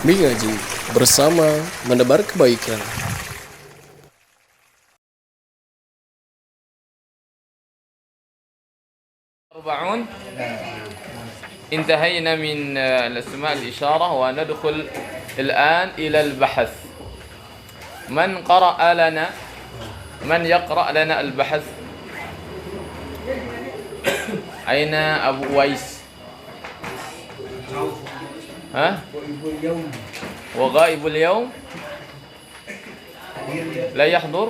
Mengaji bersama menebar kebaikan. انتهينا من الأسماء الإشارة وندخل الآن إلى البحث. من يقرأ لنا البحث؟ أين أبو ويس؟ وغائب اليوم لا يحضر.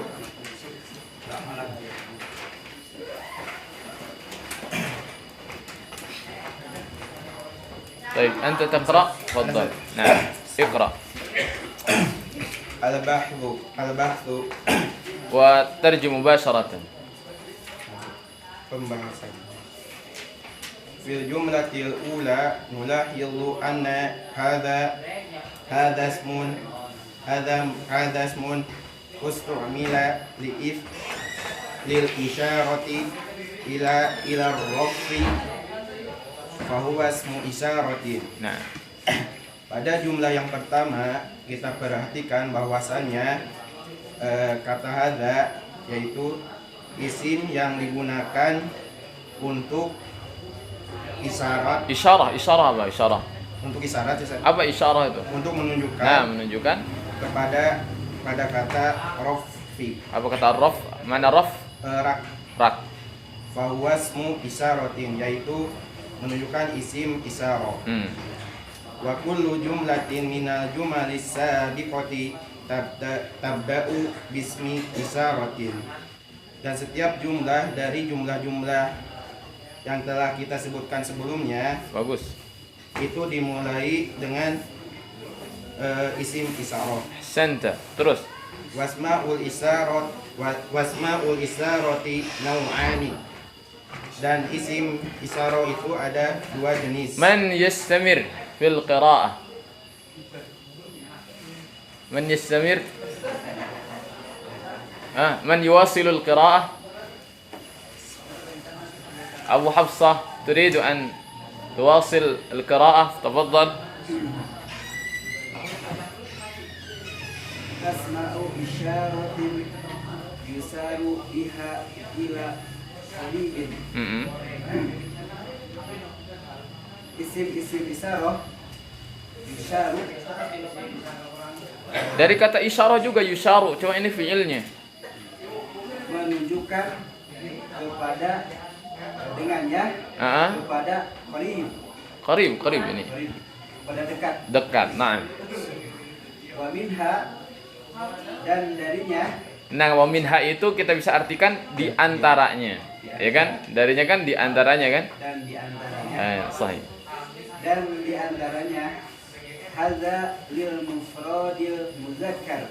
طيب أنت تقرأ، تفضل. نعم اقرأ. البحث وترجم مباشرة. pembahasan. Fil jumlatil ula nulahilu anna hadha ismun ustu'mila lil isyarati ila rafi fahuwa ismu isyaratin. Nah, pada jumlah yang pertama kita perhatikan bahwasannya kata hadza yaitu isim yang digunakan untuk isyarat. Isyarah apa? Isyarah. Untuk isyarat Apa isyarah itu? untuk menunjukkan. Nah, menunjukkan pada kata rafi. apa kata raf? Mana raf? Rak. Fahuwa ismu isyaratin yaitu menunjukkan isim isyarah. Wa kullu jumlatin minal jumalis sabiqati tabda'u bismi isyaratin. Dan setiap jumlah dari jumlah-jumlah yang telah kita sebutkan sebelumnya, Bagus. itu dimulai dengan isim isyarah. Senta. Terus. Wasma'ul isyarati nau'ani. Dan isim isyarah itu ada dua jenis. Man yastamir fil qira'ah. Man yastamir. من يواصل القراءة؟ أبو حفصة تريد أن تواصل القراءة؟ تفضل. أسماء إشارة يسار بها إلى قريب. Isim isyarah yusharu. Dari kata isyarah juga yusharu, cuma ini fiilnya. Menunjukkan kepada dengannya kepada Qarib ini. Pada dekat. Dekat. Nah. Wa minha, dan darinya. Nah, wa minha itu kita bisa artikan di antaranya. Ya kan? Darinya kan di antaranya kan? Dan di antaranya. Sahih. Dan di antaranya hadza lil mufradil muzakkar.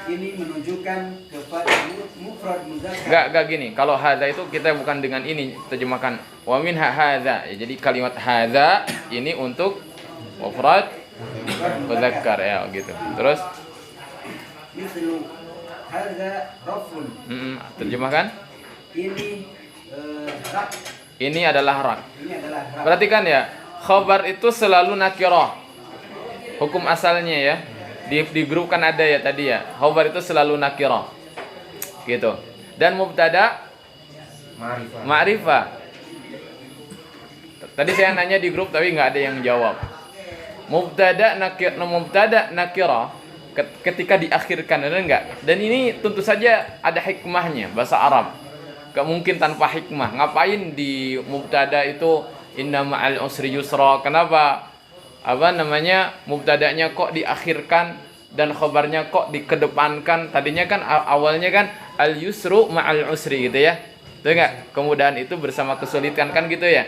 Ini menunjukkan kepada mufrad muzakkar. Enggak gini. Kalau hadza itu kita bukan dengan ini terjemahkan wa minha hadza. Ya, jadi kalimat hadza ini untuk mufrad muzakkar ya gitu. Terus Mislu hadza rafun. Terjemahkan? Ini rak. Ini adalah rak. Ini adalah rak. Perhatikan ya, khabar itu selalu nakirah. Hukum asalnya ya. Di grup kan ada ya tadi ya. Khabar itu selalu nakirah. Gitu. Dan mubtada ma'rifah. Tadi saya nanya di grup tapi nggak ada yang jawab. Mubtada nakirah ketika diakhirkan, ada enggak? Dan ini tentu saja ada hikmahnya, bahasa Arab. Gak mungkin tanpa hikmah. Ngapain di mubtada itu inna ma'al usri yusra? Kenapa? Mubtadanya kok diakhirkan dan khabarnya kok dikedepankan? Tadinya kan awalnya kan al yusru ma'al usri gitu ya. Betul enggak? Kemudahan itu bersama kesulitan kan gitu ya.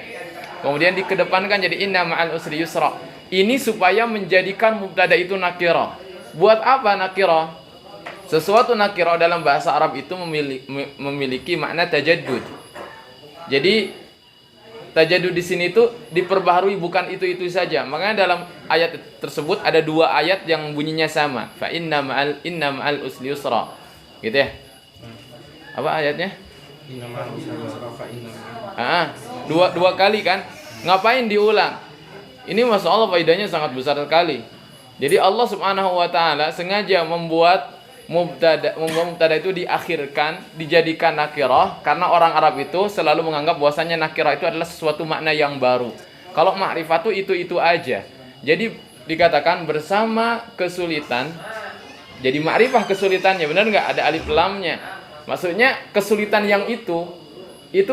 Kemudian dikedepankan jadi inna ma'al usri yusra. Ini supaya menjadikan mubtada itu nakirah. Buat apa nakirah? Sesuatu nakirah dalam bahasa Arab itu memiliki makna tajaddud. Jadi tajaddud di sini itu diperbaharui, bukan itu saja. Makanya dalam ayat tersebut ada dua ayat yang bunyinya sama. Fa inna ma'al usri yusra. Gitu ya. Apa ayatnya? Inna ma'al usri yusra fa inna. Dua kali kan? Ngapain diulang? Ini Masya Allah faedahnya sangat besar sekali. Jadi Allah Subhanahu wa taala sengaja membuat mubtada itu diakhirkan, dijadikan nakirah karena orang Arab itu selalu menganggap bahwasanya nakirah itu adalah sesuatu makna yang baru. Kalau ma'rifah itu aja. Jadi dikatakan bersama kesulitan. Jadi ma'rifah kesulitannya, benar nggak? Ada alif lamnya. Maksudnya kesulitan yang itu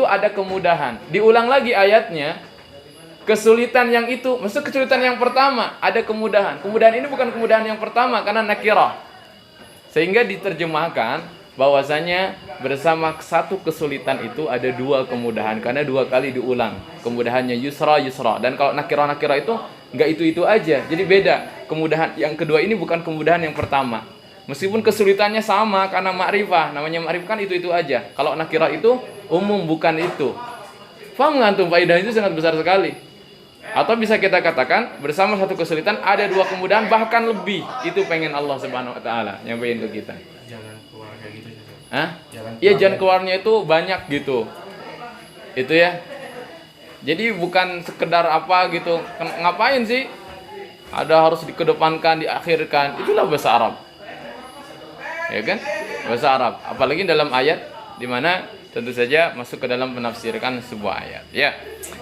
ada kemudahan. Diulang lagi ayatnya. Kesulitan yang itu, maksud kesulitan yang pertama ada kemudahan. Kemudahan ini bukan kemudahan yang pertama karena nakirah. Sehingga diterjemahkan bahwasanya bersama satu kesulitan itu ada dua kemudahan karena dua kali diulang. Kemudahannya yusra. Dan kalau nakirah itu enggak itu aja. Jadi beda. Kemudahan yang kedua ini bukan kemudahan yang pertama. Meskipun kesulitannya sama karena ma'rifah, namanya ma'rifah kan itu aja. Kalau nakirah itu umum bukan itu. Paham nggak antum? Faedah itu sangat besar sekali. Atau bisa kita katakan bersama satu kesulitan ada dua kemudahan bahkan lebih. Itu pengen Allah Subhanahu wa taala nyampein ke kita. Jangan keluar kayak gitu. Hah? Iya, jalan keluarnya itu banyak gitu. Itu ya. Jadi bukan sekedar apa gitu. Ngapain sih? Ada harus dikedepankan, diakhirkan. Itulah bahasa Arab. Ya kan? Bahasa Arab. Apalagi dalam ayat di mana tentu saja masuk ke dalam menafsirkan sebuah ayat. Ya.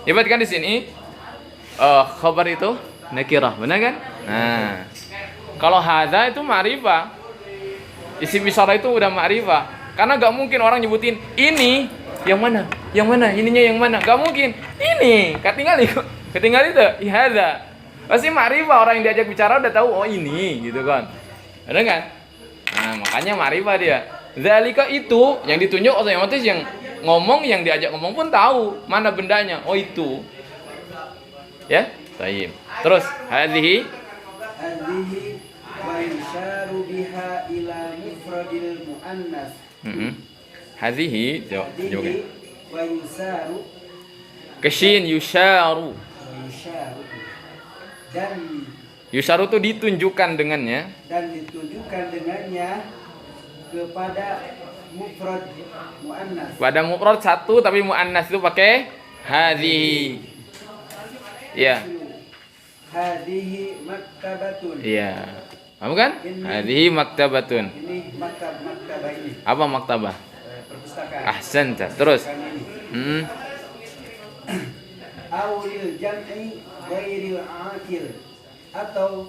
Lihatkan di sini khabar itu nakirah, benar kan? Nah, kalau hadza itu ma'rifah. Isim isyarah itu udah ma'rifah. Karena gak mungkin orang nyebutin ini yang mana? Yang mana? Ininya yang mana? Gak mungkin. Ini, ketinggal itu, hadza. Pasti ma'rifah, orang yang diajak bicara udah tahu oh ini gitu kan. Benar kan? Nah, makanya ma'rifah dia. Zalika itu yang ditunjuk otomatis yang ngomong, yang diajak ngomong pun tahu mana bendanya. Oh itu. Ya, baik. Terus hadhihi wa yusharu biha ila mufradil muannas. Hadhihi jawab. Wa yusaru Keshin yusharu. Dan Yusharu itu ditunjukkan dengannya. Dan ditunjukkan dengannya kepada mufrad muannas. Pada mufrad satu tapi muannas itu pakai hadhihi. Ya. Hadhihi maktabatun. Iya. Paham kan? Hadhihi maktabatun. Ini maktabah ini. Apa maktabah? Perpustakaan. Ahsanta. Terus. Awil jam'i ghairil aqil, atau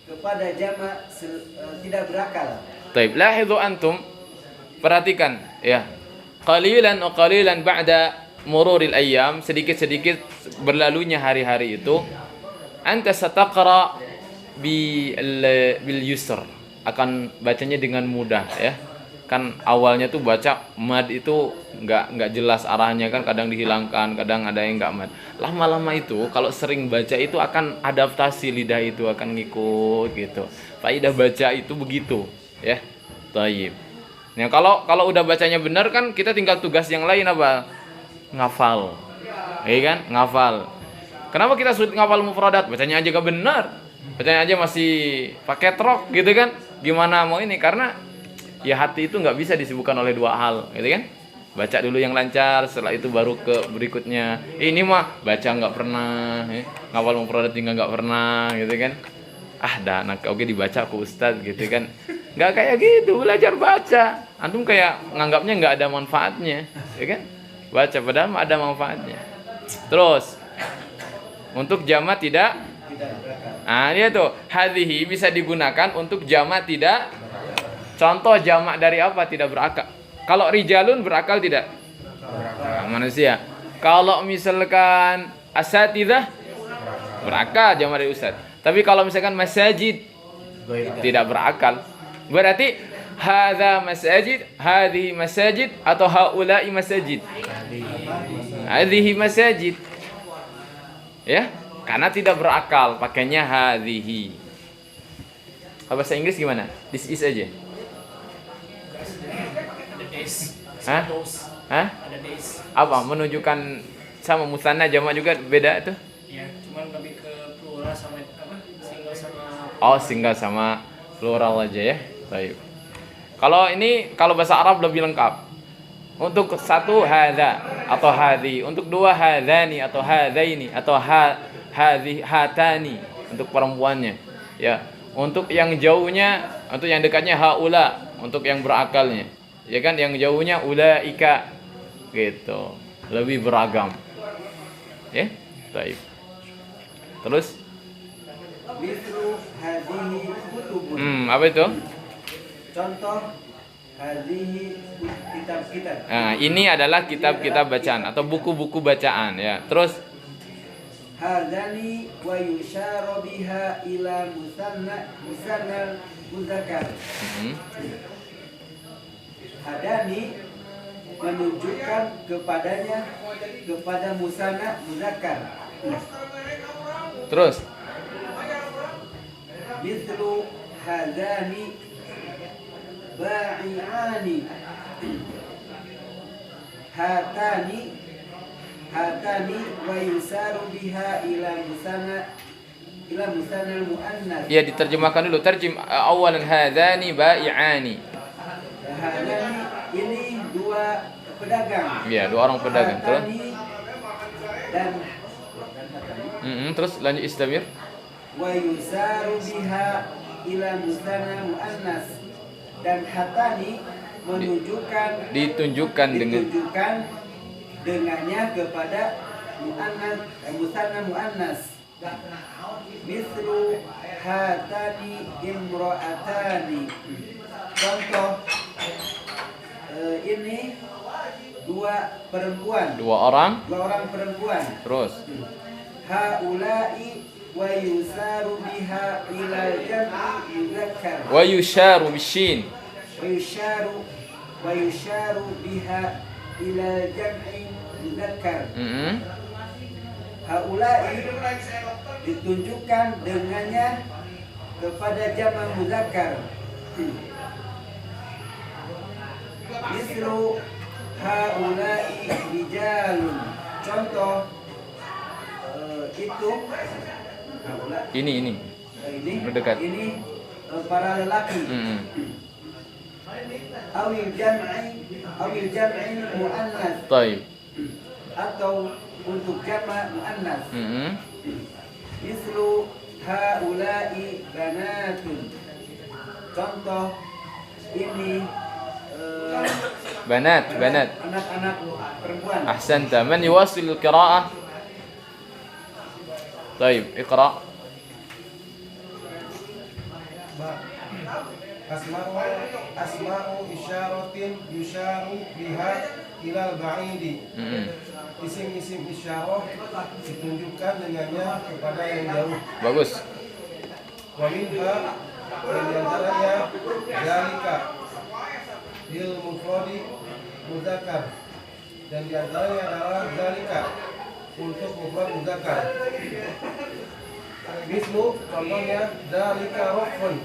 kepada jamak tidak berakal. Baik, lahidhu antum, perhatikan ya. Qalilan ba'da mururil ayyam, sedikit-sedikit berlalunya hari-hari itu, anta sataqra bil yusr, akan bacanya dengan mudah ya. Kan awalnya tuh baca mad itu nggak jelas arahnya kan, kadang dihilangkan, kadang ada yang nggak mad. Lama-lama itu kalau sering baca itu akan adaptasi, lidah itu akan ngikut gitu. Faedah baca itu begitu ya. Taib. Nah, kalau udah bacanya benar kan kita tinggal tugas yang lain apa? Ngafal. Iya kan? Ngafal. Kenapa kita sulit ngafal mufradat? Bacanya aja gak benar. Bacanya aja masih pakai trok gitu kan? Gimana mau ini? Karena ya hati itu nggak bisa disibukkan oleh dua hal, gitu kan? Baca dulu yang lancar, setelah itu baru ke berikutnya. Ini mah baca nggak pernah, ngawal mufradat juga nggak pernah, gitu kan? Dah anak oke dibaca ke ustadz, gitu kan? Nggak kayak gitu, belajar baca. Antum kayak nganggapnya nggak ada manfaatnya, ya kan? Baca padahal ada manfaatnya. Terus untuk jamak tidak. Dia tuh hadhihi bisa digunakan untuk jamak tidak. Contoh jamak dari apa? Tidak berakal. Kalau rijalun berakal tidak? Manusia. Kalau misalkan asatidzah berakal jamak dari ustaz. Tapi kalau misalkan masajid tidak berakal. Berarti hadza masajid, hadhihi masajid atau haula'i masajid? Hadhihi masajid. Ya, karena tidak berakal pakainya hadhihi. Kalau bahasa Inggris gimana? This is aja. Hah? Ada days. Apa? Menunjukkan sama musanna jamak juga beda tuh? Ya, cuman lebih ke plural sama apa? Single sama. Oh, single sama plural aja ya. Baik. Kalau ini kalau bahasa Arab lebih lengkap. Untuk satu hadza atau hadhi, untuk dua hadzani atau hadzaini atau hatani untuk perempuannya. Ya. Untuk yang jauhnya, untuk yang dekatnya haula, untuk yang berakalnya. Ya kan, yang jauhnya ulaika. Gitu. Lebih beragam. Ya. Baik. Terus Mislu hadhihi kutubun. apa itu? Contoh hadhihi kitab-kitab. Nah, ini adalah kitab-kitab bacaan atau buku-buku bacaan ya. Terus Hadani wa yusyara biha ila musanna muzakkar. Hadani menunjukkan kepadanya kepada musanna muzakkar. terus Mithlu hadani ba'i'ani. Hatani wa yusaru biha ila musanna al-muannas. ya diterjemahkan dulu. Terjem awalan hadzani bai'ani. Hadani ini dua pedagang. Ya, dua orang pedagang. Terus Hatani dan terus lanjut istamir. wa yusaru biha ila musanna muannas, dan hatani Ditunjukkan dengan dengannya kepada musanna muannas. Mislu hatani imra'atani. Contoh ini dua perempuan. dua orang. Dua orang perempuan. Terus Haula'i wa yusaru biha ila jam'i muzakkar. wa yusharu bishin. Wa yusharu biha ila jam'i muzakkar. Haula'i ditunjukkan dengannya kepada jama' muzakkar. Mislu haula'i rijalun. Contoh itu Ini berdekat. Ini para lelaki. Awil jam'i muannas, Taib. atau untuk jama' muannas. Mislu haula'i banatun. Contoh ini Banat. anak-anak perempuan. Ahsanta. Man yuwasil al-qira'ah? طيب اقرأ. Asma'u isyaratin yusyaru biha ilal ba'idi. Isim-isim isyarah ditunjukkan dengannya kepada yang jauh. Bagus. Wa minha, dan diantaranya zalika lil mufradi muzakkar, dan diantaranya adalah zalika untuk mufrad muzakkar. Mislu, contohnya zalika rafun,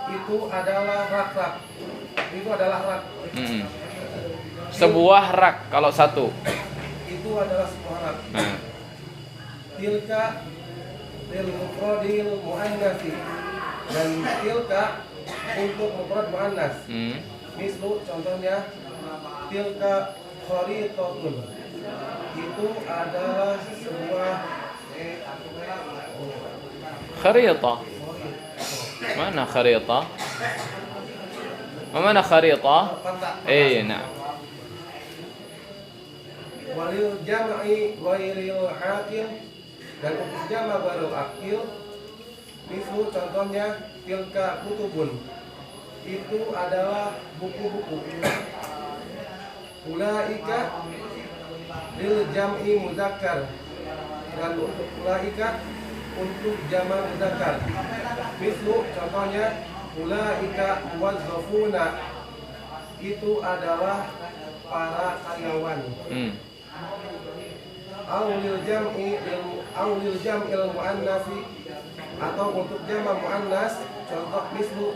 itu adalah rak. Itu adalah rak. Sebuah rak kalau satu. Itu adalah sebuah rak. Tilka lil mufradil muannasi, dan tilka untuk mufrad muannas. Mislu, contohnya tilka kharitatun, itu adalah sebuah خريطة. mana خريطة؟ mana خريطة؟ إيه نعم. walil jam'i ghairil akil, dan untuk jama' ghairil akil. Mislu, contohnya tilka kutubun, itu adalah buku-buku. Ulaika lil jam'i muzakkar, dan untuk ulaika untuk jama' muzakkar. Mislu, contohnya ulaika muwazzafuna, itu adalah para karyawan. Aulil jam'il muannasi, atau untuk jama' muannas.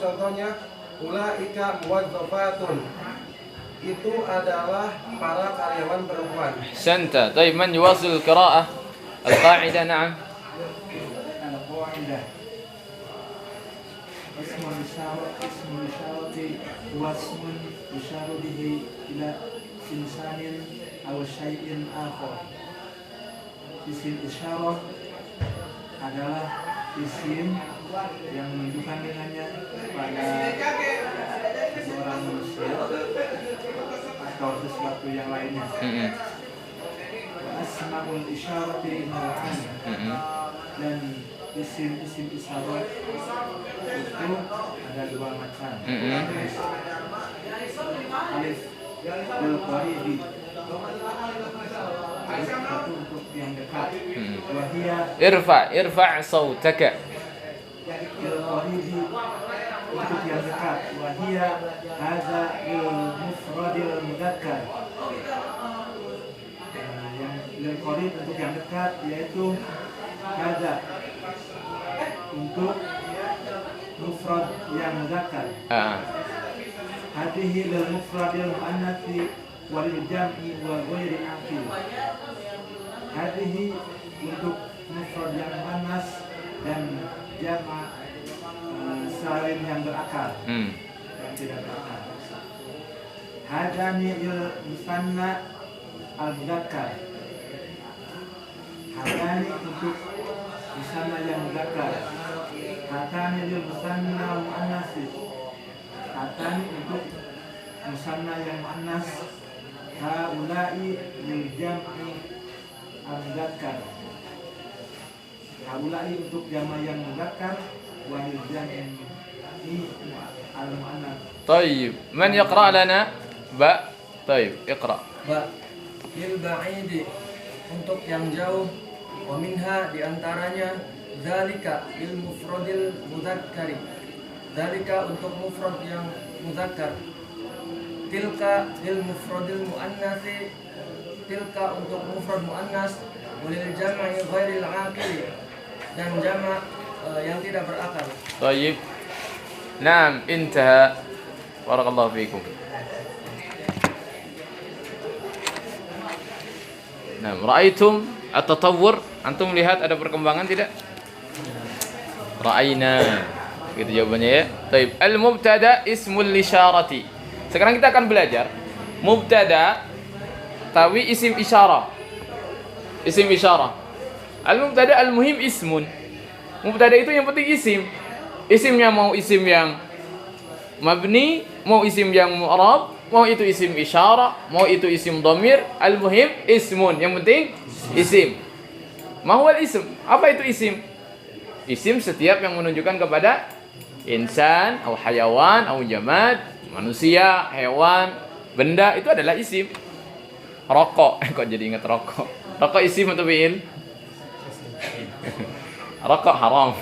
Contohnya ulaika muwazzafatun, itu adalah para karyawan perempuan. أحسنت. طيب من يواصل القراءة؟ القاعدة. نعم. القاعدة اسم الإشارة هو اسم يشار به إلى إنسان أو شيء آخر. اسم الإشارة adalah isim yang menunjukkan dengannya pada seorang manusia atau sesuatu yang lainnya. Asmaul isyarati nau'an. Dan isim-isim isyarat itu ada dua macam. Alif lil qaribi, alif satu untuk yang dekat. Wahia irfa' sautaka. lil qaribi untuk yang dekat. Wahia hadza lil mufradil mudzakkar. Yang lil qarib untuk yang dekat yaitu hadza untuk mufrad yang mudzakkar. Hadhihi lil mufradil muannatsi wal jam'i wa ghairi aqil. Hadhihi untuk mufrad yang muannas dan jama' salim yang berakal. Yang tidak berakal. Hadani lil musanna al mudzakkar. Hadani untuk musanna yang mudzakkar. Hatani lil musanna muannas. Hatani untuk musanna yang muannas. Haula'i lil jam'i al mudzakkar. Haula'i untuk jama' yang mudzakkar wa lil jam'i al muannas. طيب من يقرأ لنا باء طيب اقرأ lil ba'idi untuk yang jauh, wa minha diantaranya zalika lil mufradil mudzakkari, zalika untuk mufrad yang mudzakkar, tilka lil mufradil muannatsi, tilka untuk mufrad muannas, walil jam'i ghairil aqil dan jama' yang tidak berakal. طيب نعم انتهى بارك الله فيكم. Nah, ra'aitum at-tatawwur, antum lihat ada perkembangan tidak? Ra'aina. Gitu jawabannya ya. Baik, al-mubtada ismul lisyarati. Sekarang kita akan belajar mubtada tawi isim isyarah. Isim isyarah. Al-mubtada al-muhim ismun. Mubtada itu yang penting isim. Isimnya mau isim yang mabni, mau isim yang mu'rab, mau itu isim isyarah, mau itu isim dhamir, al-muhim ismun. Yang penting isim. Ma huwal ism? Apa itu isim? Isim setiap yang menunjukkan kepada insan, atau hayawan, atau jamad, manusia, hewan, benda, itu adalah isim. Rokok, kok jadi ingat rokok? Rokok isim atau fi'il? Rokok haram.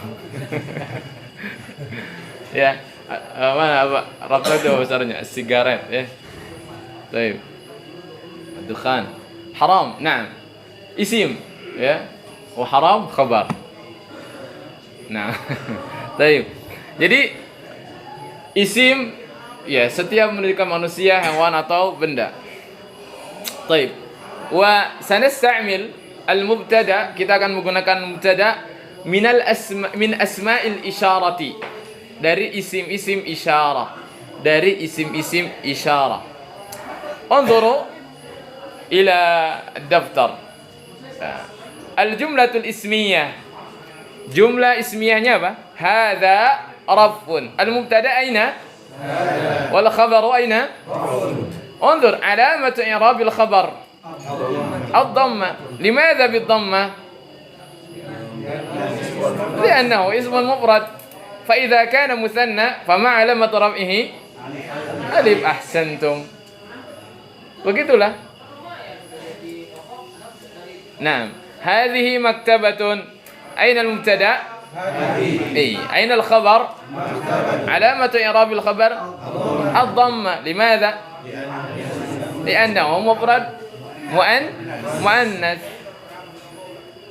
Ya, mana apa? Rokok itu besarnya sigaret ya. Baik. Dukhan haram. Nah, isim ya. Wa haram khabar. Nah, baik. Jadi isim ya setiap menunjukkan manusia, hewan atau benda. Baik. Wa sanastamil al-mubtada, kita akan menggunakan mubtada min asma'il isyarati, dari isim-isim isyarah, dari isim-isim isyarah. Unzuru ila daftar. Al-jumlatul ismiyah. Jumlah ismiyahnya apa? Hadza rafun. Al-mubtada aina? Wal khabaru aina? Unzur alamatu i'rabil khabar. Ad-dhamma. Limadha bid-dhamma? Li'annahu ismun mufrad. فإذا كان مثنى فما علامة رفعه ألف. أحسنتم. Begitulah. Nah, هذه مكتبة. أين المبتدأ؟ أين الخبر؟ علامة إعراب الخبر الضمة. لماذا؟ لأنه مفرد مؤنث.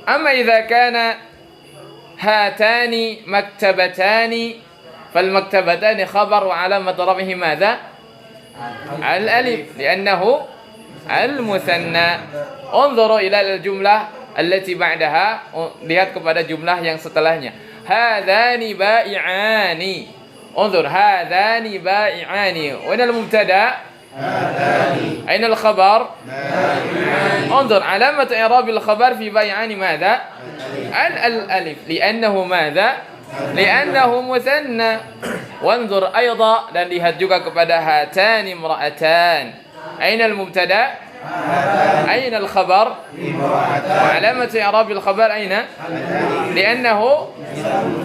أما إذا كان هاتان مكتبتان فالمكتبتان خبر وعلامة رفعه ماذا؟ الألف لأنه المثنى. انظروا إلى الجملة التي بعدها. lihat kepada jumlah yang setelahnya. هذان بائعان. انظر هذان بائعان. وين المبتدأ؟ أين الخبر؟ انظر علامة إعراب الخبر في بائعان ماذا؟ الألف لأنه ماذا؟ لأنه مثنى. وانظر أيضا dan lihat juga kepada hatani imra'atan. أين المبتدأ؟ أين الخبر؟ وعلامة إعراب الخبر أين؟ لأنه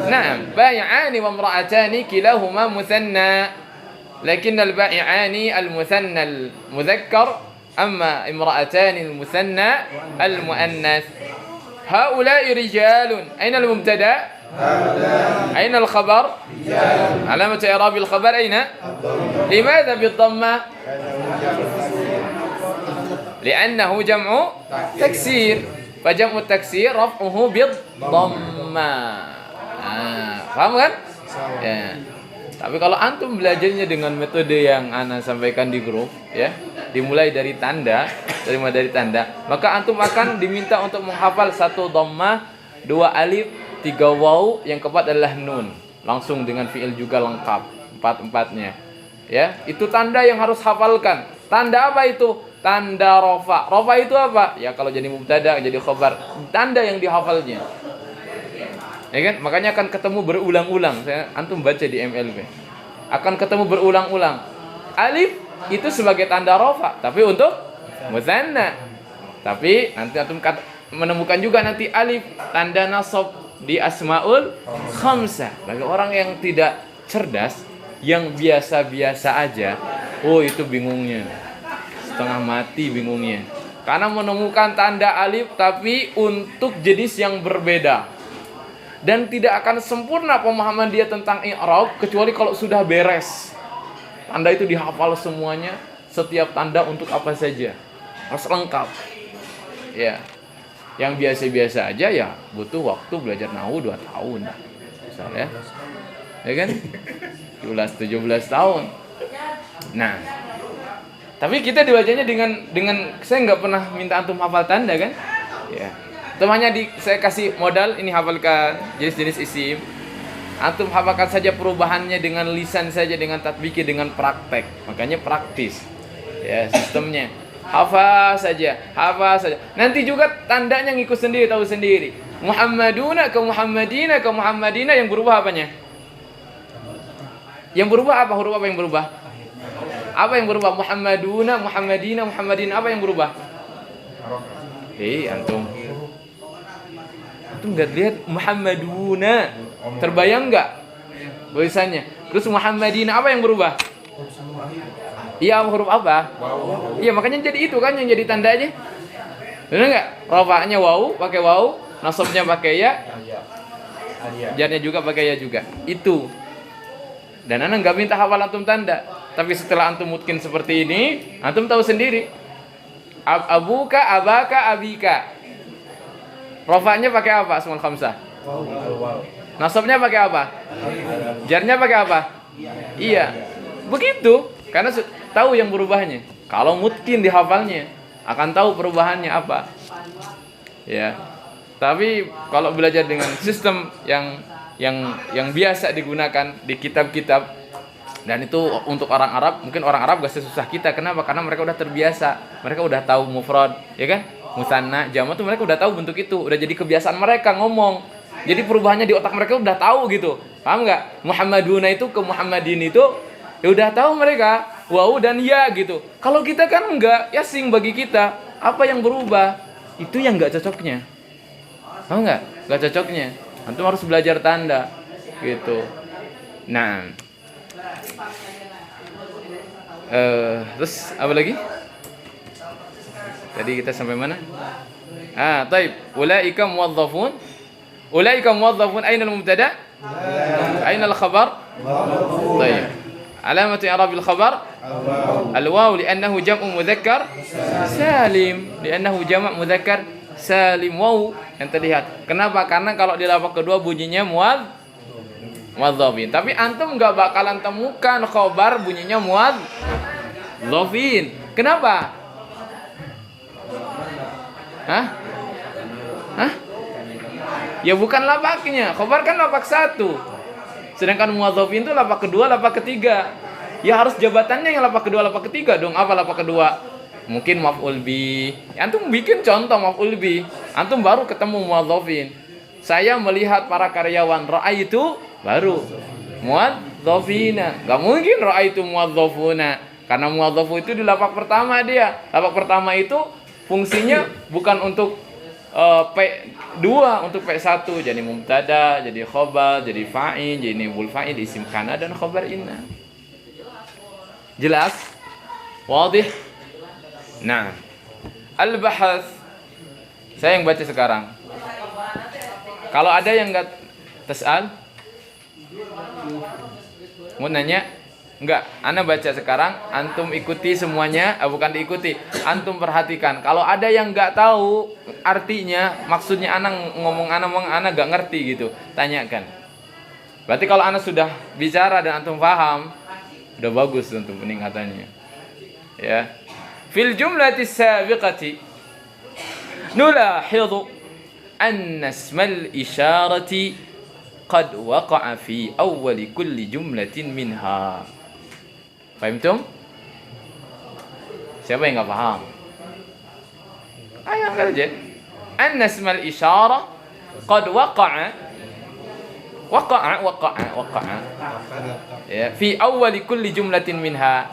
نعم بائعان وامرأتان كلاهما مثنى لكن البائعان المثنى المذكر أما امرأتان المثنى المؤنث. هؤلاء رجال أين المبتدأ؟ أين الخبر؟ علامة إعراب الخبر أين؟ لماذا بالضمة؟ لأنه جمع تكسير فجمع التكسير رفعه بالضمة. Paham kan? Ya. Tapi kalau antum belajarnya dengan metode yang ana sampaikan di grup, ya, dimulai dari tanda, maka antum akan diminta untuk menghafal 1 dhammah, 2 alif, 3 waw, yang keempat adalah nun. Langsung dengan fi'il juga lengkap, 4-4-nya. Ya, itu tanda yang harus hafalkan. Tanda apa itu? Tanda rofa. Rofa itu apa? Ya kalau jadi mubtada, jadi khabar. Tanda yang dihafalnya. Ya kan? Makanya akan ketemu berulang-ulang. Antum baca di MLB. Akan ketemu berulang-ulang. Alif itu sebagai tanda rofa, tapi untuk mutsanna. Tapi nanti antum menemukan juga nanti alif tanda nasab di asmaul khamsah. Bagi orang yang tidak cerdas, yang biasa-biasa aja, oh itu bingungnya. Setengah mati bingungnya. Karena menemukan tanda alif tapi untuk jenis yang berbeda. Dan tidak akan sempurna pemahaman dia tentang i'rab kecuali kalau sudah beres. Tanda itu dihafal semuanya, setiap tanda untuk apa saja. Harus lengkap. Ya. Yang biasa-biasa aja ya butuh waktu belajar nahwu 2 tahun. Misalnya. Ya kan? 17 tahun. Nah, tapi kita dibacanya dengan saya nggak pernah minta antum hafal tanda kan? Ya. Temannya saya kasih modal ini hafalkan jenis-jenis isim. Antum hafalkan saja perubahannya dengan lisan saja, dengan tatbiki, dengan praktek. Makanya praktis. Ya, sistemnya. Hafal saja. Nanti juga tandanya ngikut sendiri, tahu sendiri. Muhammaduna ke Muhammadina yang berubah apanya? Yang berubah apa? Huruf apa yang berubah? Apa yang berubah? Muhammaduna, Muhammadina apa yang berubah? Antum nggak lihat Muhammaduna, terbayang nggak tulisannya? Terus Muhammadina apa yang berubah? Iya, huruf apa? Iya, makanya jadi itu kan yang jadi tandanya. Benar nggak? Rafa'nya waw, pakai waw, nasabnya pakai ya, jarnya juga pakai ya juga. Itu. Dan ana nggak minta hafal antum tanda, tapi setelah antum mungkin seperti ini, antum tahu sendiri. Abuka, abaka, abika. Rafa'nya pakai apa? Asmaul khamsah. Nasabnya pakai apa? Jarnya pakai apa? Iya. Begitu. Karena tahu yang berubahnya. Kalau mungkin dihafalnya, akan tahu perubahannya apa. Ya. Tapi kalau belajar dengan sistem yang biasa digunakan di kitab-kitab, dan itu untuk orang Arab, mungkin orang Arab gak sesusah kita. Kenapa? Karena mereka udah terbiasa. Mereka udah tahu mufrad, ya kan? Musanna, jamak tuh mereka udah tahu bentuk itu. Udah jadi kebiasaan mereka ngomong. Jadi perubahannya di otak mereka udah tahu gitu. Paham nggak? Muhammaduna itu ke Muhammadin itu ya udah tahu mereka. Wow dan ya gitu. Kalau kita kan enggak, ya sing bagi kita. Apa yang berubah? Itu yang nggak cocoknya. Paham nggak? Nggak cocoknya. Antum harus belajar tanda gitu. Nah, terus apa lagi? Tadi kita sampai mana? Taib. Ulaika muwazzafun. Aina al-mubtada? Aina al-khabar? Taib. Alamat i'rab al-khabar? Al-waw li'annahu jam'u mudzakkar salim. Li'annahu jam' mudzakkar salim. Waw yang terlihat. Kenapa? Karena kalau di lafaz kedua bunyinya muwadzafin. Tapi antum enggak bakalan temukan khabar bunyinya muwadzafin. Kenapa? Hah? Ya bukan lapaknya. Khabar kan lapak 1. Sedangkan muwadzafin itu lapak kedua, lapak ketiga. Ya harus jabatannya yang lapak kedua, lapak ketiga dong. Apa lapak kedua? Mungkin maf'ul bi. Ya, antum bikin contoh maf'ul bi. Antum baru ketemu muwadzafin. saya melihat para karyawan. Ra'aitu baru muwadzafina. Gak mungkin ra'aitu muwadzafuna. Karena muwadzafu itu di lapak pertama dia. Lapak pertama itu fungsinya bukan untuk P2, untuk P1. Jadi mubtada, jadi khobar, jadi fa'il, jadi nibul fa'il, isim kana dan khobar inna. Jelas? Wadih? Nah, al-bahas. Saya yang baca sekarang. Kalau ada yang enggak tas'al, mau nanya? Enggak, ana baca sekarang, antum ikuti semuanya, bukan diikuti, antum perhatikan. Kalau ada yang enggak tahu artinya, maksudnya ana ngomong ana enggak ngerti gitu, tanyakan. Berarti kalau ana sudah bicara dan antum paham, udah bagus untuk peningkatannya. Ya. Fil jumlati sabiqati nulahidhu anna ismal isyarati qad waqa'a fi awwali kulli jumlatin minha. Fahimtum? Siapa yang enggak paham? Ayo angkat aja. Anna ismal isyara qad waqa'a ya fi awwali kulli jumlatin minha.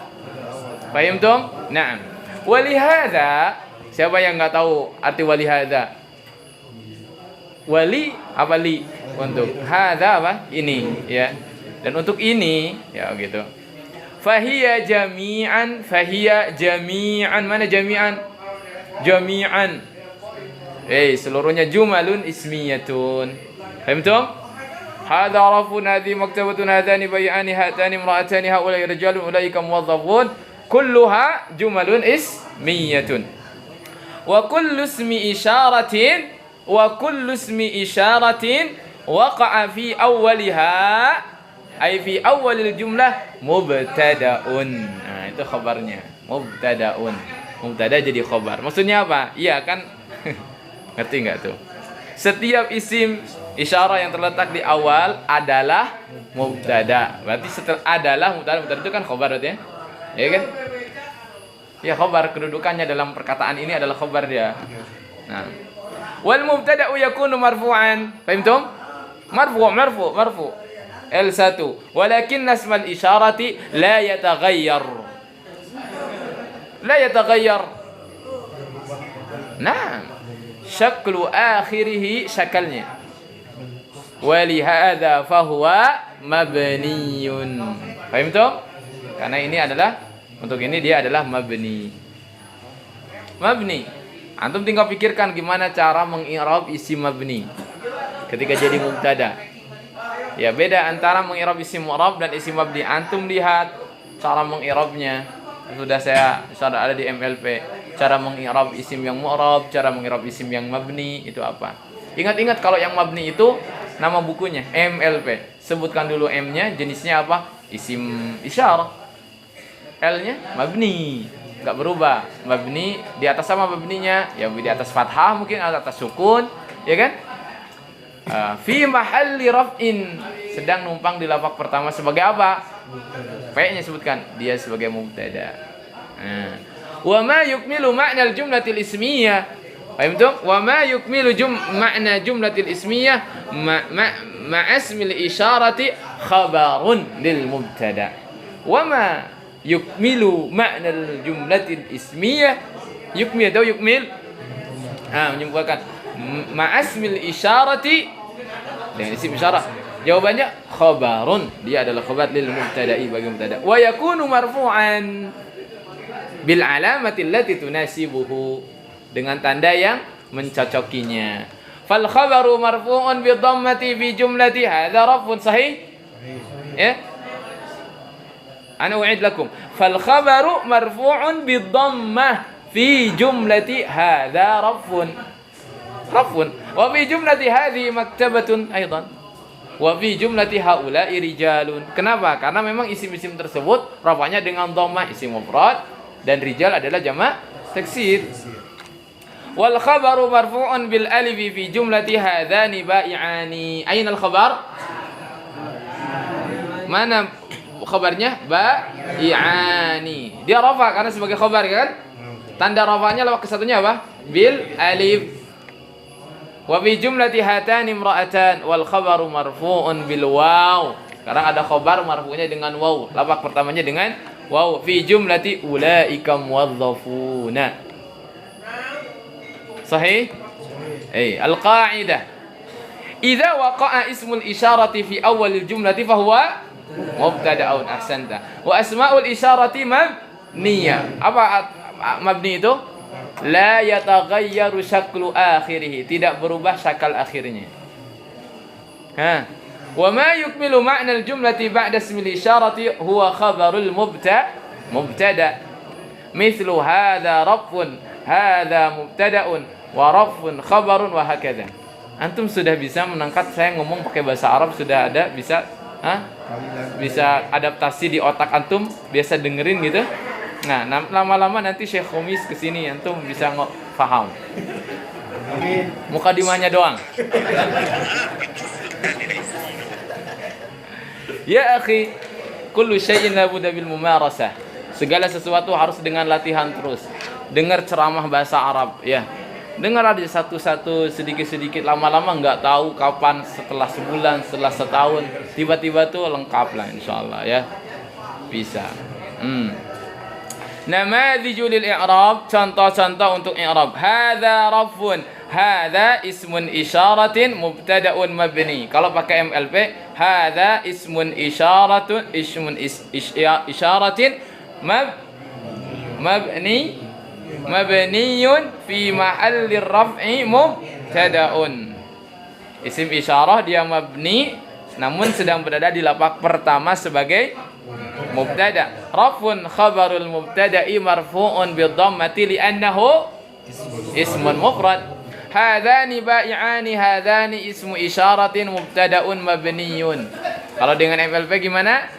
Fahimtum? Naam. Walihada, siapa yang enggak tahu arti walihada? Wali apa li? Untuk hadza apa? Ini, ya. Dan untuk ini, ya gitu. Fahiya jami'an, mana jami'an? Jami'an. Seluruhnya jumalun ismiyatun. Fahimtum? Hadza rafun, hadhi maktabatun, hadani bay'ani, hatani imra'atani, haula'i rijalun, ulaika muwazzafun. Kulluha jumalun ismiyatun. Wa kullu ismi isyaratin waqa'a fi awwaliha ay fi awwalil jumlah mubtada'un. Nah, itu khabarnya. Mubtada'un. Mubtada jadi khabar. Maksudnya apa? Iya kan? Ngerti enggak tuh? Setiap isim isyarah yang terletak di awal adalah mubtada. Berarti setelah adalah mubtada itu kan khabar berarti ya? Ya kan? Ya, khabar, kedudukannya dalam perkataan ini adalah khabar dia. Nah. Wal mubtada'u yakunu marfu'an. Fahimtum? Marfu'. L1. Walakin ismal isyarati la yataghayyar. Nah. Syaklu akhirih, syakalnya. Walihada fahuwa mabniyun. Fahimtum? Karena ini adalah, untuk ini dia adalah mabni. Antum tinggal pikirkan gimana cara mengi'rab isim mabni ketika jadi mubtada. Ya, beda antara mengi'rab isim mu'rab dan isim mabni. Antum lihat cara mengi'rabnya. Sudah ada di MLP. Cara mengi'rab isim yang mu'rab, cara mengi'rab isim yang mabni itu apa? Ingat-ingat kalau yang mabni itu nama bukunya MLP. Sebutkan dulu M-nya, jenisnya apa? Isim isyarah. L-nya mabni, enggak berubah. Mabni di atas sama mabninya, ya di atas fathah mungkin atau atas sukun, ya kan? Fi mahalli raf'in, sedang numpang di lapak pertama sebagai apa? P-nya sebutkan, dia sebagai mubtada. Wa ma yukmilu ma'na al-jumlatil ismiyah. Fahimtum? Wa ma yukmilu ma'na jumlatil ismiyah ma'a ismil isyarati khabarun lil mubtada. Wa ma yukmilu ma'nal jumlatil ismiyah, yukmil atau yukmil, menyebutkan ma'asmil isyarati dengan isim isyarah. Jawabannya khabarun, dia adalah khabar lil mubtada'i, bagi mubtada. Wa yakunu marfu'an bil alamati allati tunasibuhu, dengan tanda yang mencocokinya. Fal khabaru marfu'un bi dhammati fi jumlati, hadza rafun sahih. Ya. Ana u'id lakum. Fal khabaru marfu'un bi dhammah fi jumlati hadza rafun. Wa fi jumlati hadhihi maktabatun aidan. Wa fi jumlati haula'i rijalun. Kenapa? Karena memang isim-isim tersebut rafa'nya dengan dhammah, isim mufrad, dan rijal adalah jamak taksir. Wal khabaru marfu'un bil alif fi jumlati hadzani ba'i'ani. Aina al khabar? Mana khabarnya? Ba'i'ani. Dia rafa karena sebagai khabar kan? Tanda rafanya lewat kesatunya apa? Bil alif. Wa fi jumlati hatani imra'atan wal khabaru marfu'un bil waw. Sekarang ada khabar marfu'nya dengan waw. Lapak pertamanya dengan waw. Fi jumlati ulaika muwazzafuna. Sahih? Al-qa'idah. Idza waqa'a ismul isyarati fi awwalil jumlati fa huwa mubtada'un. Ahsanta. Wa asma'ul isyarati mabniyah. Apa mabni itu? La yataghayyaru syaklu akhirih, tidak berubah syakal akhirnya. Wa ma yukmilu ma'na al-jumlati ba'da ismil isyarati huwa khabarul mubtada. Mithlu hadha rafun, hadha mubtada'un, wa rafun khabarun, wa hakadha. Antum sudah bisa menangkap saya ngomong pakai bahasa Arab, sudah ada bisa bisa adaptasi di otak antum, biasa dengerin gitu. Nah, lama-lama nanti Syekh Khomis kesini, antum bisa paham. Mukadimahnya doang. Ya akhi, kullu syai'in la budda bil mumarasah. Segala sesuatu harus dengan latihan terus. Dengar ceramah bahasa Arab, ya. Dengar aja satu-satu, sedikit-sedikit, lama-lama nggak tahu kapan, setelah sebulan, setelah setahun, tiba-tiba tuh lengkap lah insyaallah ya. Bisa. Namadhiju lil i'rab, contoh-contoh untuk i'rab. Hadza rafun, hadza ismun isyaratin mubtada'un mabni. Kalau pakai MLP, hadza ismun isyaratun, isyaratin mabniyun fi mahallir raf'i mubtada'un. Isim isyarah dia mabni namun sedang berada di lapak pertama sebagai mubtada. Rafun khabarul mubtada'i marfu'un bidhammati li'annahu ismun mufrad. Hadzani ba'i'ani, hadzani ismu isyaratin mubtada'un mabniyun. Kalau dengan MLP gimana?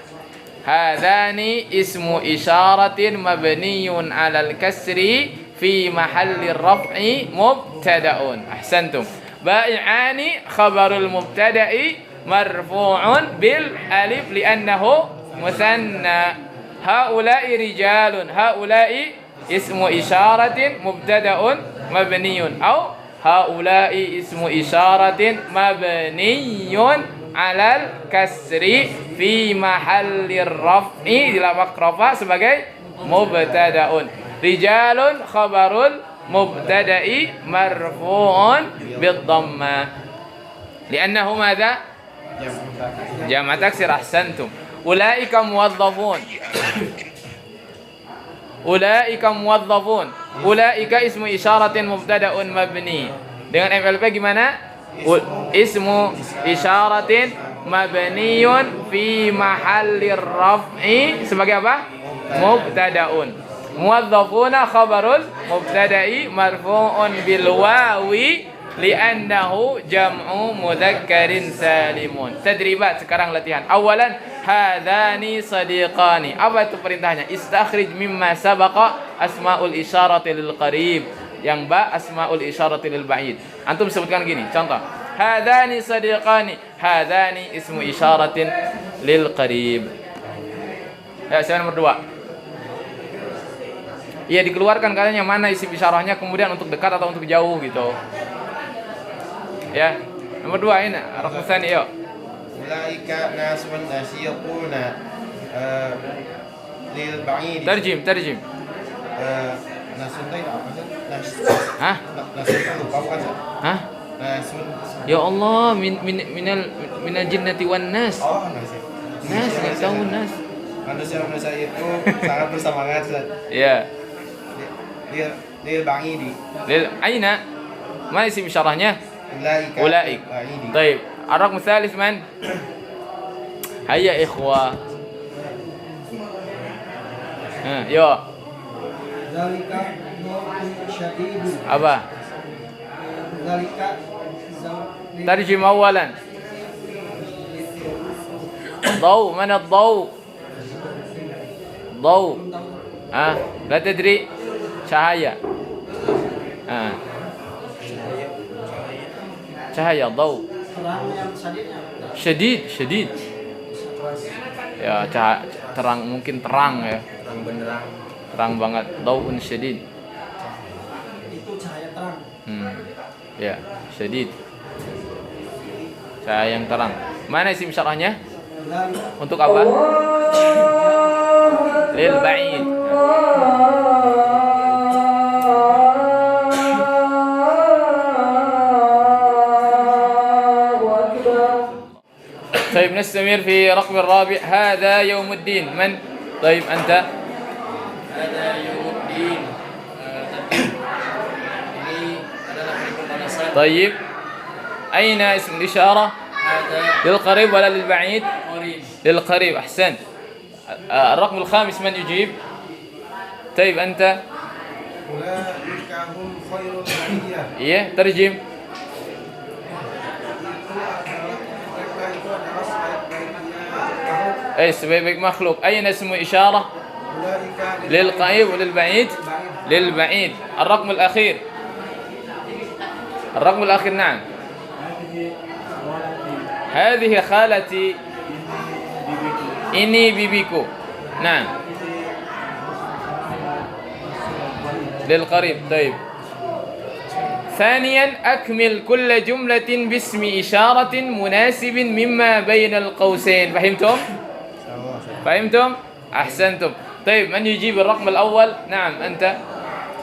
Hadzani ismu isyaratin mabniyun 'alal kasri fi mahallir raf'i mubtada'un. Ahsantum. Ba'i'ani khabarul mubtada'i marfu'un bil alif li'annahu musanna. Haula'i rijalun, haula'i ismu isyaratin mubtada'un mabniyun, au haula'i ismu isyaratin mabniyun 'alal kasri fi mahallir raf'i, di lapak rafa sebagai mubtada'un. Rijalun khabarul mubtada'i marfu'un bid dhammah li'annahu madza jama' taksir. Ahsantum. Ulaika muwazzafun, ulaika muwazzafun, ulaika ismu isyaratin mubtada'un mabni. Dengan MLP gimana? Ismu isyaratin mabniyun fi mahallir raf'i sebagai apa? Mubtada'un. Muwazzafuna khabarul mubtada'i marfu'un bil wawi li'annahu jam'u mudzakkarin salimun. Tadribat, sekarang latihan. Awalan, hadzani sadiqani. Apa itu perintahnya? Istakhrij mimma sabaqa asma'ul isyarati lil qarib. Yang ba asma'ul isyarati lil ba'id. Antum sebutkan gini, contoh. Hadzani sadiqani, hadzani ismu isyaratin lil qarib. Ya, siapa nomor 2? Iya, dikeluarkan kalian yang mana isim isyarahnya, kemudian untuk dekat atau untuk jauh gitu. Ya, nomor 2 ini raqam tsani, yuk. Ulaika nasun asyiquna lil ba'id. Terjem. Nasun itu apa sih? Hah? Nasun itu lupa bukan sih? Hah? Nasun. Ya Allah, minal jinnati wan nas. Oh, nasun. Nas, enggak tahu nas. Manusia itu sangat bersemangat, Ustaz. Ya. Lil ba'idi. Lil aina? Mana isim isyarahnya? Ulaik. Ba'idi. Baik. Ar-raqam tsalits man? Hayya ikhwa. Yo. Zalika mawqin syadidun. Apa? Zalika Tarjim awalan. Daw, mana daw? Daw. La tadri? Cahaya. Cahaya, daw. terang yang sadidnya. Syadid. Ya, terang, mungkin terang ya. Terang benderang. Terang banget. Dawun syadid. Itu cahaya terang. Ya, syadid. Saya yang terang. Mana isim syarahnya? Untuk apa? Lil ba'id. طيب نستمر في رقم الرابع. هذا يوم الدين. من؟ طيب أنت. Ada Yawmuddin. Ini adalah hari pembalasan. طيب أين اسم الإشارة؟ Ada للقريب ولا للبعيد؟ Qorib. للقريب. أحسنت. الرقم الخامس من يجيب؟ طيب أنت. Ulaika hum khairul bariyah. إيه ترجم. Mereka itu adalah sebaik-baiknya makhluk. أي سبيبك مخلوق. أين اسم إشارة؟ Ulaika للقريب وللبعيد؟ للبعيد. الرقم الأخير. الرقم الأخير نعم. هذه هذه خالتي خالتي. ini bibiku. إني بيبيكو. نعم. للقريب. طيب ثانيا أكمل كل جملة باسم إشارة مناسب مما بين القوسين. فهمتم؟ فهمتم؟ أحسنتم. طيب من يجيب الرقم الأول؟ نعم أنت.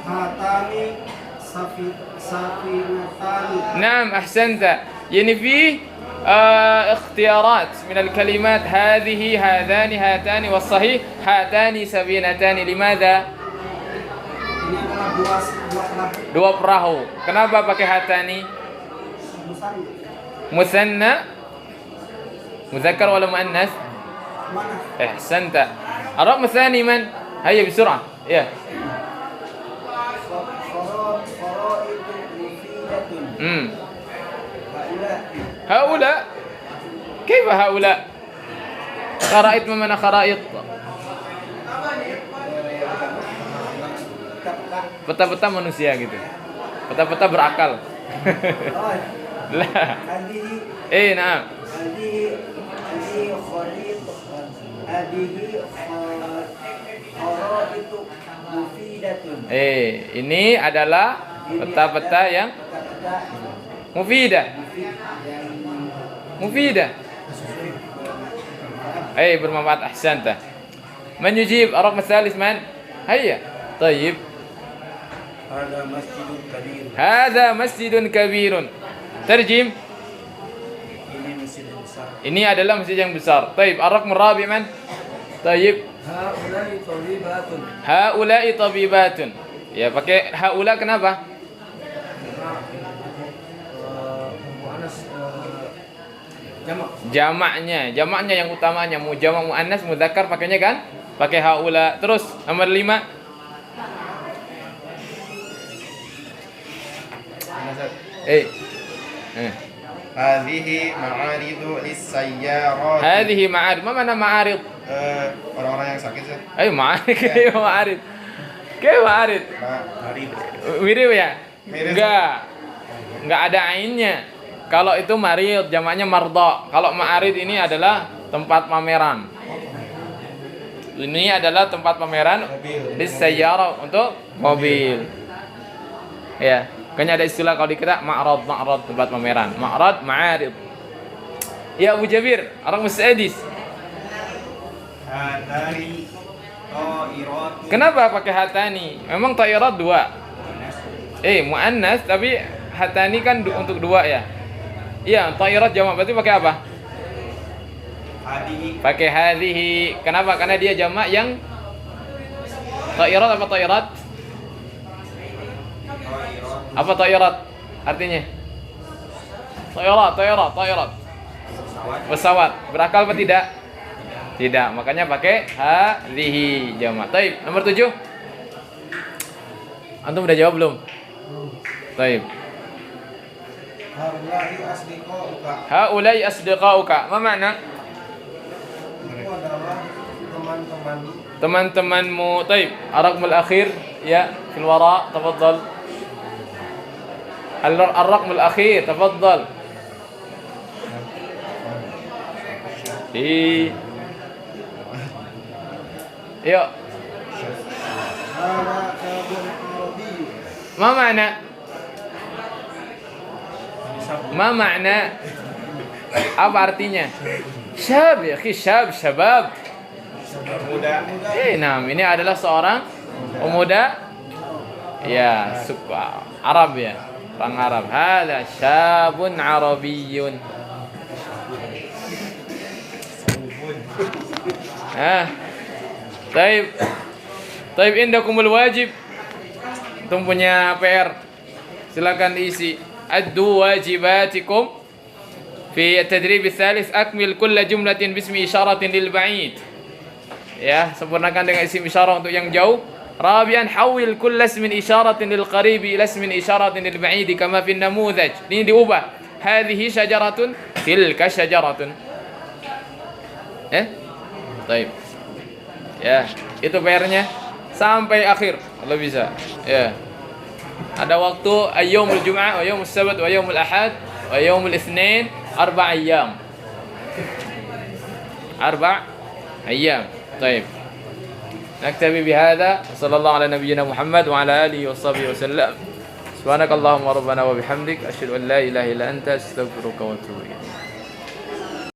Hatani safinatani. نعم أحسنت. يعني فيه اختيارات من الكلمات هذه هذان هاتان والصحيح هاتان سفينتان. لماذا؟ Ini adalah dua perahu. Dua perahu. Kenapa pakai hatani? مثنى مذكر ولا مؤنث؟ Mana? احسنت. الرقم الثاني من؟ هيا بسرعة. يا Khara'itu mufidatun. هؤلاء. كيف هؤلاء؟ خرائط ما معنى خرائط؟ Peta-peta manusia gitu. Peta-peta berakal. Lah. Hadihi Naam. hadihi kharit hadihi khara'itu mufidatun. Ini adalah peta-peta yang mufidah. Mufidah. bermanfaat. Ahsanta. Man yujib ar-raqm ats-tsalits man? Hayya. Tayyib. Hada masjidun kabir. Hada masjidun kabirun. Terjem. Ini masjid yang besar. Ini adalah masjid yang besar. Tayyib. Ar-raqm ar-rabi' man? Tayyib. Haulai tabibatun. Haula'i tabibatun. Ya, pakai haula kenapa? Muannas Jamaknya yang utamanya. Mau jamak muannas mudzakkar pakainya kan? Pakai haula. Terus nomor 5. Hadhihi ma'aridu lis-sayyarat. Hadhihi ma'arid. Ma mana ma'arid? Orang-orang yang sakit sih. Ma'arid. Kayak ma'arid. Kayak ma'arid. Mirip ya? Mirip. Enggak ada ainnya. Kalau itu marid, jamaknya marda. Kalau ma'arid ini adalah tempat pameran. Ini adalah tempat pameran lis-sayyarah untuk mobil. Ya, kayaknya ada istilah kalau di kita ma'rad tempat pameran. Ma'rad, ma'arid. Ya Abu Jabir, orang Musadis. Hatani ta'irat. Kenapa pakai hatani? Memang ta'irat 2. Muannas tapi hatani kan untuk 2 ya. Iya, ta'irat jamak berarti pakai apa? Hadhihi. Pakai hadhihi. Kenapa? Karena dia jamak yang ta'irat apa ta'irat? Apa ta'irat artinya? Ta'irat. Pesawat. Berakal apa tidak? Tidak. Makanya pakai hadhihi jamak. Taib. Nomor 7. Antum udah jawab belum? Taib. Haula'i asdiqauka. Haulai asdiqauka. Ma makna? Itu adalah teman-temanmu. Teman-temanmu. Taib. Ar-raqmul akhir ya fil wara. Tafadhal. Ar-raqmul akhir. Tafadhal. Yuk. Hada kabun arabi. Ma makna? Ma makna? Apa artinya? Syab ya, syab, syabab. Muda. Nah, ini adalah seorang pemuda. Ya, suka Arab ya, orang Arab. Hada syabun Arabiyyun. Taib. Taib, indakumul wajib. Antum punya PR. Silakan diisi. Addu wajibatikum fi at-tadrib ats-tsalits akmil kull jumlatin bismi isyaratin lil ba'id. Ya, sempurnakan dengan isim isyarah untuk yang jauh. Rabian hawil kull ismin isyaratin lil qarib ila ismin isyaratin lil ba'id kama fi an-namudhaj. Ini diubah. Hadhihi syajaratun, tilka syajaratun. Taib. Ya, itu PR-nya sampai akhir kalau bisa. Ya. Ada waktu ayyamul jum'ah wa yaumul sabt wa yaumul ahad wa yaumul itsnin 4 ayyam. 4 ayyam. Taib. Naktabi bihadza. Sallallahu ala nabiyyina Muhammad wa ala alihi washabihi wasallam. Subhanakallahumma rabbana wa bihamdik asyhadu an la ilaha illa anta astaghfiruka wa atubu ilaik.